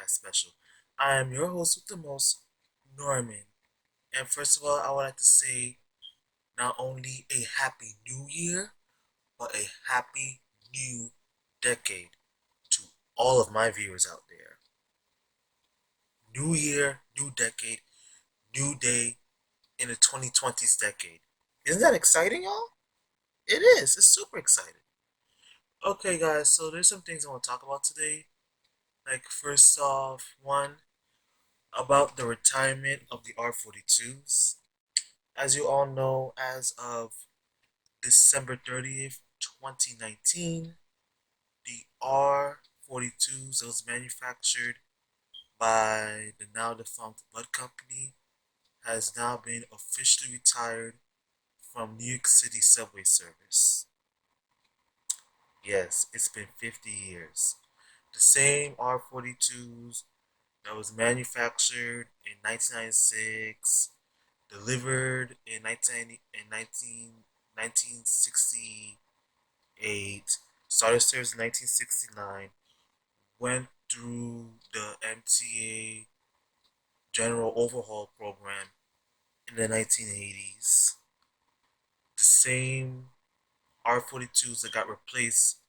podcast special. I am your host with the most, Norman. And first of all, I would like to say not only a happy new year, but a happy new decade to all of my viewers out there. New year, new decade, new day in the 2020s decade. Isn't that exciting, y'all? It is. It's super exciting. Okay, guys, so there's some things I want to talk about today. Like, first off, one, about the retirement of the R42s. As you all know, as of December 30th, 2019, the R42s that was manufactured by the now defunct Bud Company has now been officially retired from New York City subway service. Yes, it's been 50 years. The same R42s that was manufactured in 1996, delivered in 1968, started service in 1969, went through the MTA General Overhaul Program in the 1980s. The same R42s that got replaced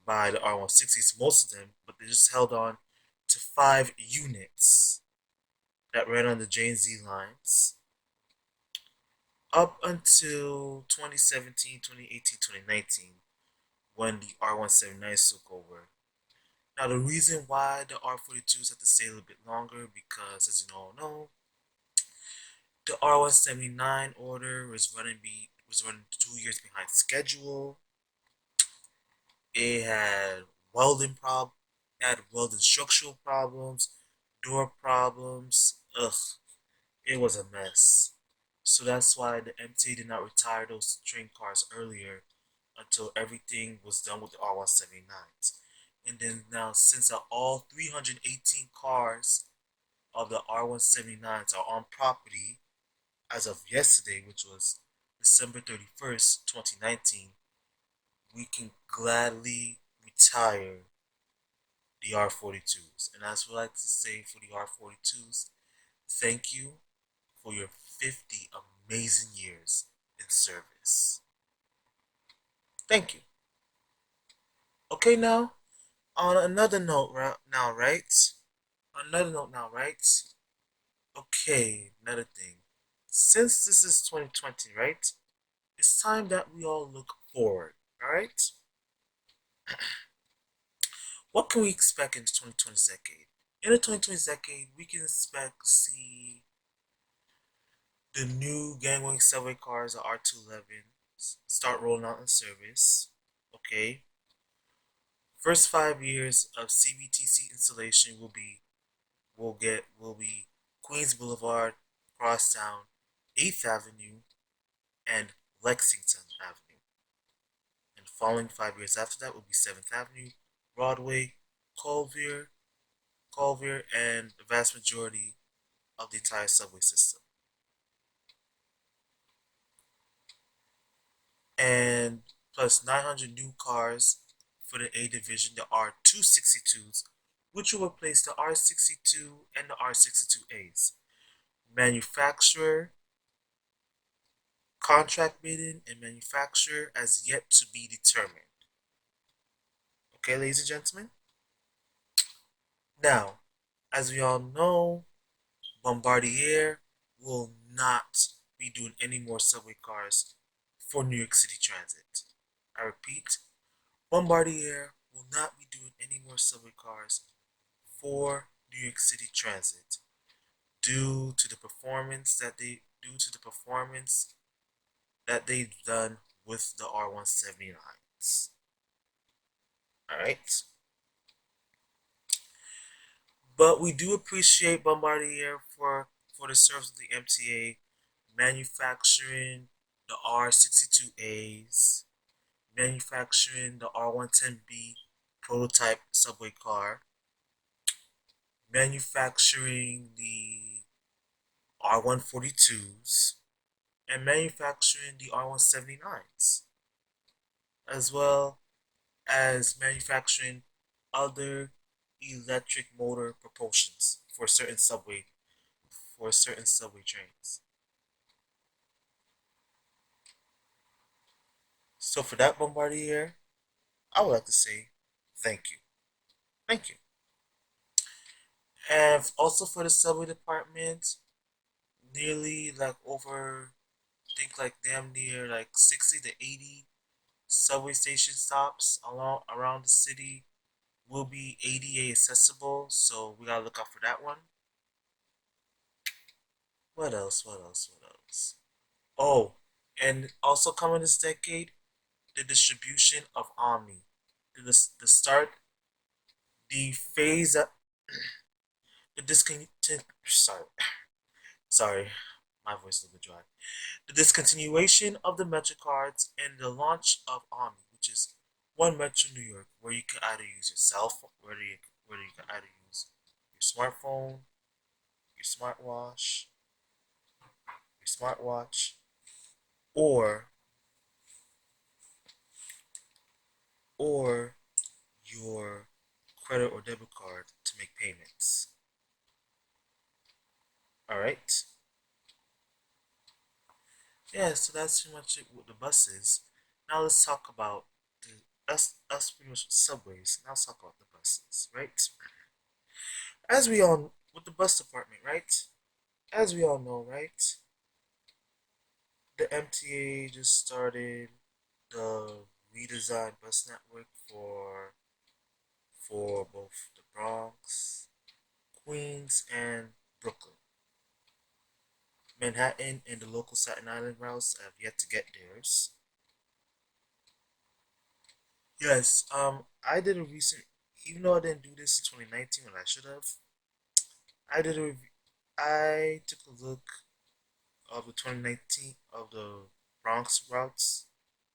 by the R160s, most of them, but they just held on to 5 units that ran on the J and Z lines up until 2017, 2018, 2019, when the R179s took over. Now, the reason why the R42s had to stay a little bit longer because, as you all know, the R179 order was running 2 years behind schedule. It had welding prob, had welding structural problems, door problems. Ugh, it was a mess. So that's why the MTA did not retire those train cars earlier until everything was done with the R179s. And then now, since all 318 cars of the R179s are on property as of yesterday, which was December 31st, 2019, we can gladly retire the R42s. And as we like to say for the R42s, thank you for your 50 amazing years in service. Thank you. Okay, now, on another note now, right? On another note now, right? Okay, another thing. Since this is 2020, right? It's time that we all look forward, alright? What can we expect in the 2020s decade? In the 2020s decade, we can expect to see the new gangway subway cars, the R211, start rolling out in service. Okay. First 5 years of CBTC installation will be Queens Boulevard, Crosstown, 8th Avenue, and Lexington Avenue. And the following 5 years after that will be 7th Avenue, Broadway, Colville, and the vast majority of the entire subway system. And plus 900 new cars for the A division, the R262s, which will replace the R62 and the R62As. Manufacturer, contract bidding, and manufacturer as yet to be determined. Okay, ladies and gentlemen? Now, as we all know, Bombardier will not be doing any more subway cars for New York City Transit. I repeat, Bombardier will not be doing any more subway cars for New York City Transit due to the performance that they've done with the R179s. Alright? But we do appreciate Bombardier for the service of the MTA manufacturing the R62As, manufacturing the R110B prototype subway car, manufacturing the R142s, and manufacturing the R179s, as well as manufacturing other electric motor propulsions for certain subway trains. So for that Bombardier, I would like to say thank you. Thank you. And also for the subway department, nearly like over I think like damn near like 60 to 80 subway station stops along around the city will be ADA accessible, so we gotta look out for that one. What else? What else? What else? Oh, and also coming this decade, the distribution of Omni. The start, the phase that the discontinue. Sorry, sorry, my voice is a little bit dry. The discontinuation of the Metro cards and the launch of Omni, which is one Metro New York, where you can either use your cell phone, where you can either use your smartphone, your smartwatch, or or your credit or debit card to make payments. All right. Yeah, so that's pretty much it with the buses. Now let's talk about the that's pretty much subways. Now let's talk about the buses, right? As we all with the bus department, right? As we all know, right? The MTA just started the redesigned bus network for both the Bronx, Queens, and Brooklyn. Manhattan and the local Staten Island routes have yet to get theirs. Yes, I did a recent, even though I didn't do this in 2019 when I should have, I did a review, I took a look of the 2019 of the Bronx routes,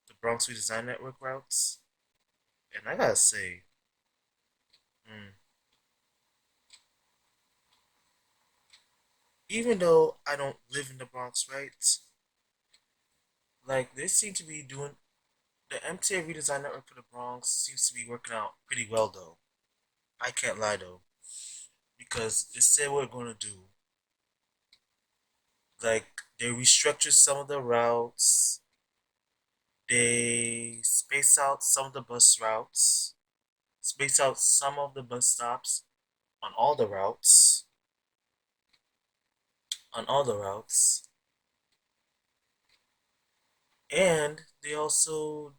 the Bronx Redesign Network routes, and I gotta say, mm, even though I don't live in the Bronx, right, like they seem to be doing the MTA Redesign Network for the Bronx seems to be working out pretty well though. I can't lie though, because it said what we're gonna do. Like they restructured some of the routes. They space out some of the bus routes. Space out some of the bus stops on all the routes. On all the routes. And they also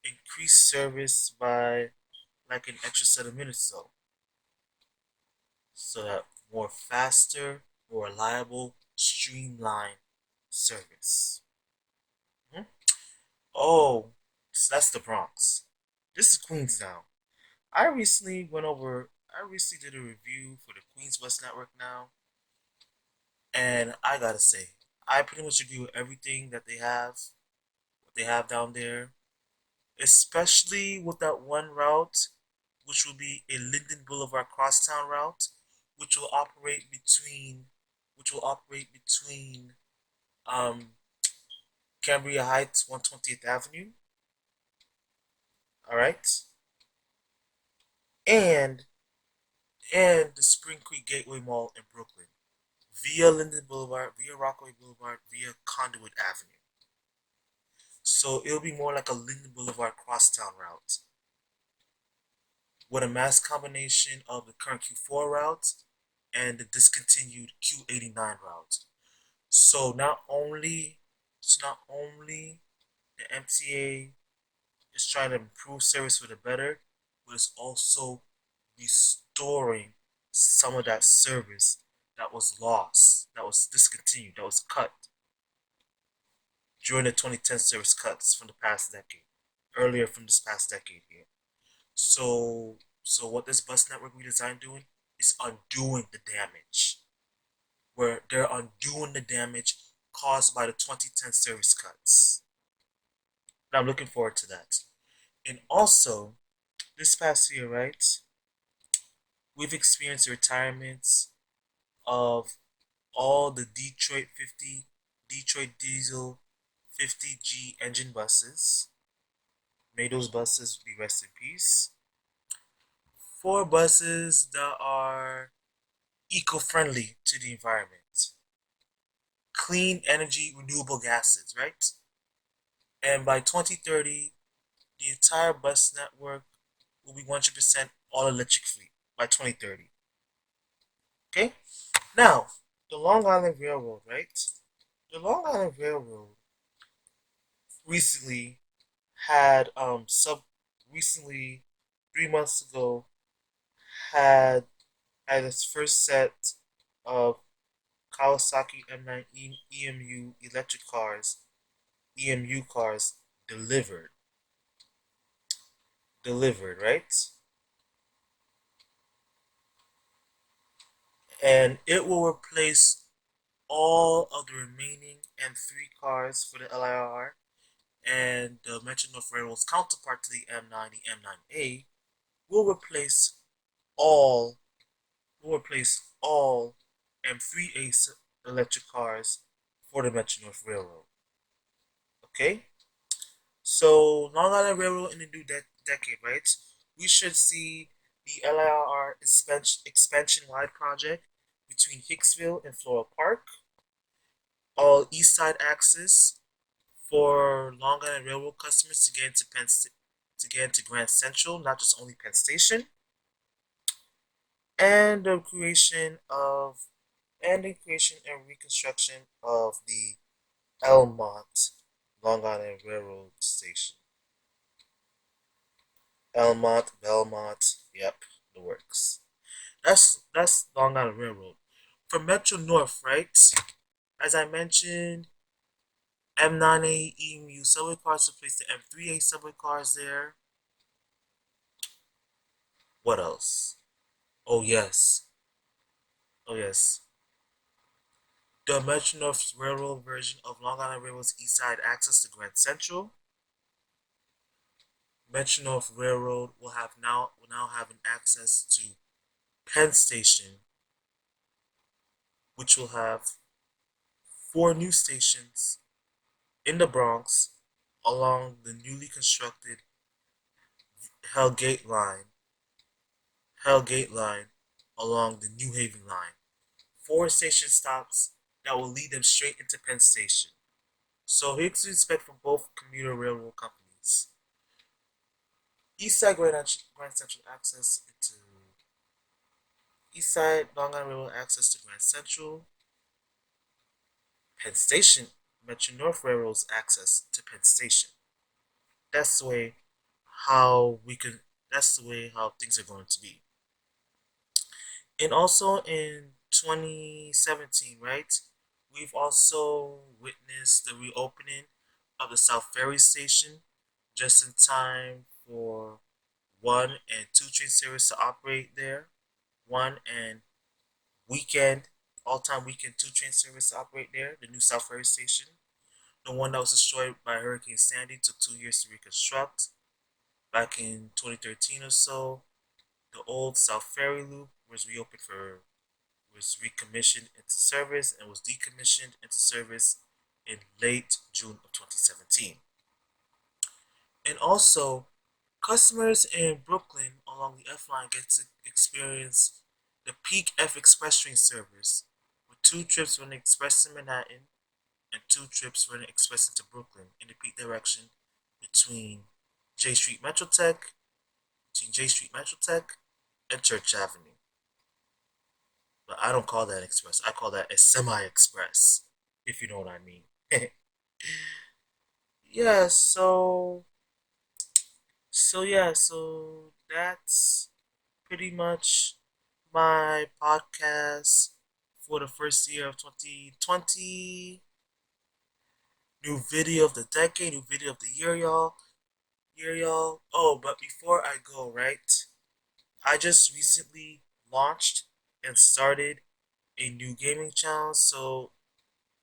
increase service by like an extra set of minutes though. So that more faster, more reliable, streamlined service. Hmm? Oh, so that's the Bronx. This is Queens now. I recently did a review for the Queens West Network now, and I gotta say, I pretty much agree with everything that what they have down there, especially with that one route, which will be a Linden Boulevard crosstown route, which will operate between, which will operate between, um, Cambria Heights, 120th Avenue, all right, and the Spring Creek Gateway Mall in Brooklyn, via Linden Boulevard, via Rockaway Boulevard, via Conduit Avenue. So it'll be more like a Linden Boulevard crosstown route with a mass combination of the current Q4 route and the discontinued Q89 route. So not only the MTA is trying to improve service for the better, but it's also restoring some of that service that was lost, that was discontinued, that was cut during the 2010 service cuts from the past decade, earlier from this past decade here. So what this bus network redesign doing is undoing the damage, where they're undoing the damage caused by the 2010 service cuts. And I'm looking forward to that. And also, this past year, right, we've experienced the retirements of all the Detroit diesel 50G engine buses. May those buses be rest in peace. 4 buses that are eco-friendly to the environment, clean energy, renewable gases, right? And by 2030, the entire bus network will be 100% all electric fleet by 2030. Okay? Now, the Long Island Railroad, right? The Long Island Railroad recently had sub recently 3 months ago had its first set of Kawasaki M9 EMU electric cars, EMU cars delivered. Delivered, right? And it will replace all of the remaining M3 cars for the LIR, and the Metro North Railroad's counterpart to the M9, the M9A, will replace all all M3A electric cars for the Metro North Railroad. Okay, so Long Island Railroad in the new decade, right? We should see the LIR expansion wide project between Hicksville and Floral Park, all East Side access for Long Island Railroad customers to get into to get into Grand Central, not just only Penn Station, and the creation and reconstruction of the Elmont Long Island Railroad Station. Elmont, Belmont, yep, the works. That's Long Island Railroad. For Metro North, right? As I mentioned, M9A EMU subway cars replaced the M3A subway cars there. What else? Oh yes. Oh yes. The Metro North Railroad version of Long Island Railroad's East Side access to Grand Central. Metro North Railroad will now have an access to Penn Station, which will have 4 new stations in the Bronx along the newly constructed Hellgate line, Hellgate line along the New Haven line. 4 station stops that will lead them straight into Penn Station. So here's to expect from both commuter railroad companies. East Side Grand Central access into East Side Long Island Railroad access to Grand Central. Penn Station Metro North Railroad's access to Penn Station. That's the way how we can. That's the way how things are going to be. And also in 2017, right? We've also witnessed the reopening of the South Ferry Station just in time for 1 and 2 train service to operate there. 1 and all-time weekend 2 train service to operate there. The new South Ferry Station, the one that was destroyed by Hurricane Sandy, took 2 years to reconstruct. Back in 2013 or so, the old South Ferry Loop was recommissioned into service and was decommissioned into service in late June of 2017. And also, customers in Brooklyn along the F line get to experience the Peak F Express train service, with 2 trips running express to Manhattan and 2 trips running express into Brooklyn in the peak direction between J Street Metrotech, and Church Avenue. But I don't call that express. I call that a semi-express, if you know what I mean. Yeah, so that's pretty much my podcast for the first year of 2020. New video of the decade, new video of the year, y'all. Oh, but before I go, right? I just recently launched and started a new gaming channel.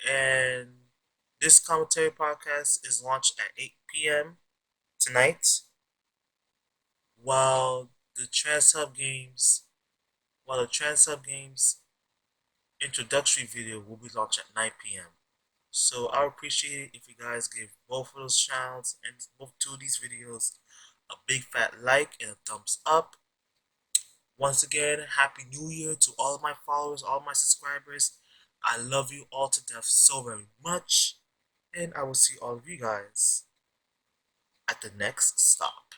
And this commentary podcast is launched at 8 p.m. tonight, while the Trans Hub Games, while the Trans Hub Games introductory video will be launched at 9 p.m. So I would appreciate it if you guys give both of those channels and both 2 of these videos a big fat like and a thumbs up. Once again, Happy New Year to all of my followers, all my subscribers. I love you all to death so very much. And I will see all of you guys at the next stop.